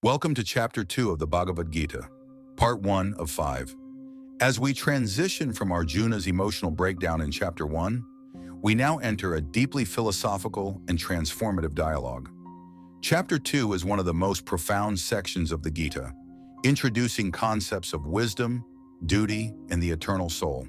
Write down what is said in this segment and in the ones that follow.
Welcome to Chapter 2 of the Bhagavad Gita, Part 1 of 5. As we transition from Arjuna's emotional breakdown in Chapter 1, we now enter a deeply philosophical and transformative dialogue. Chapter 2 is one of the most profound sections of the Gita, introducing concepts of wisdom, duty, and the eternal soul.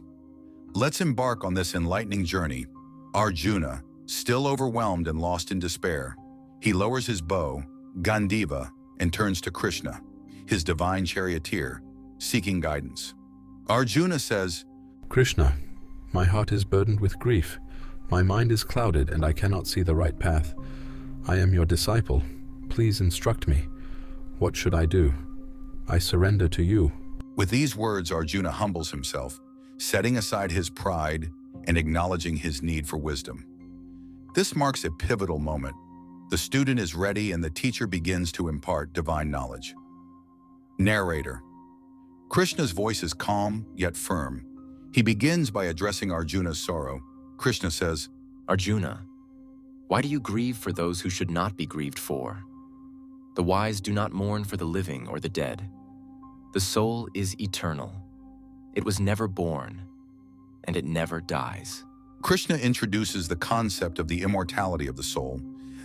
Let's embark on this enlightening journey. Arjuna, still overwhelmed and lost in despair, he lowers his bow, Gandiva, and turns to Krishna, his divine charioteer, seeking guidance. Arjuna says, Krishna, my heart is burdened with grief. My mind is clouded and I cannot see the right path. I am your disciple. Please instruct me. What should I do? I surrender to you. With these words, Arjuna humbles himself, setting aside his pride and acknowledging his need for wisdom. This marks a pivotal moment. The student is ready and the teacher begins to impart divine knowledge. Narrator. Krishna's voice is calm yet firm. He begins by addressing Arjuna's sorrow. Krishna says, Arjuna, why do you grieve for those who should not be grieved for? The wise do not mourn for the living or the dead. The soul is eternal. It was never born, and it never dies. Krishna introduces the concept of the immortality of the soul,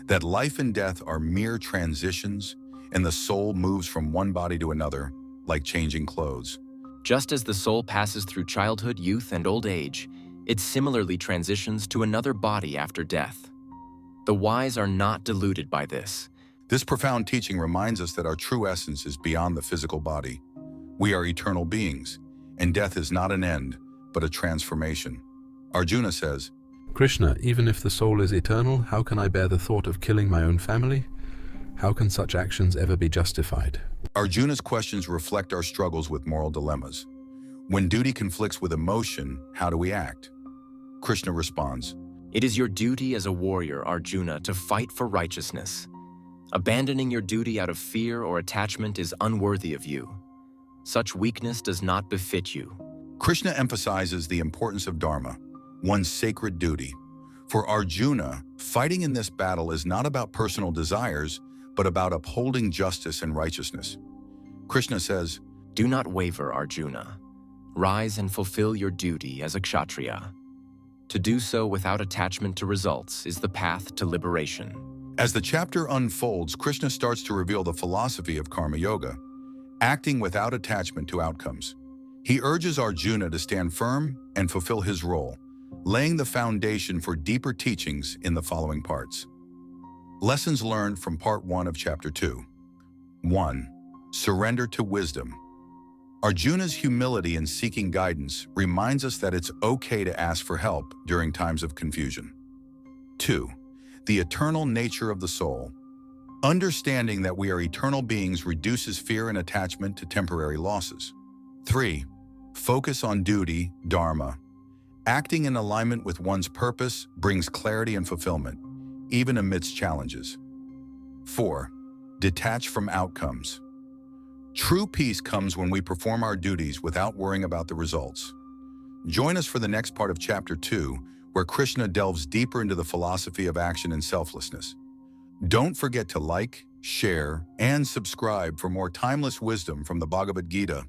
that life and death are mere transitions, and the soul moves from one body to another, like changing clothes. Just as the soul passes through childhood, youth, and old age, it similarly transitions to another body after death. The wise are not deluded by this. This profound teaching reminds us that our true essence is beyond the physical body. We are eternal beings, and death is not an end, but a transformation. Arjuna says, Krishna, even if the soul is eternal, how can I bear the thought of killing my own family? How can such actions ever be justified? Arjuna's questions reflect our struggles with moral dilemmas. When duty conflicts with emotion, how do we act? Krishna responds, It is your duty as a warrior, Arjuna, to fight for righteousness. Abandoning your duty out of fear or attachment is unworthy of you. Such weakness does not befit you. Krishna emphasizes the importance of dharma, one's sacred duty. For Arjuna, fighting in this battle is not about personal desires, but about upholding justice and righteousness. Krishna says, Do not waver, Arjuna. Rise and fulfill your duty as a kshatriya. To do so without attachment to results is the path to liberation. As the chapter unfolds, Krishna starts to reveal the philosophy of karma yoga, acting without attachment to outcomes. He urges Arjuna to stand firm and fulfill his role, laying the foundation for deeper teachings in the following parts. Lessons learned from Part 1 of Chapter 2. 1. Surrender to wisdom. Arjuna's humility in seeking guidance reminds us that it's okay to ask for help during times of confusion. 2. The eternal nature of the soul. Understanding that we are eternal beings reduces fear and attachment to temporary losses. 3. Focus on duty, dharma. Acting in alignment with one's purpose brings clarity and fulfillment, even amidst challenges. 4. Detach from outcomes. True peace comes when we perform our duties without worrying about the results. Join us for the next part of Chapter 2, where Krishna delves deeper into the philosophy of action and selflessness. Don't forget to like, share, and subscribe for more timeless wisdom from the Bhagavad Gita.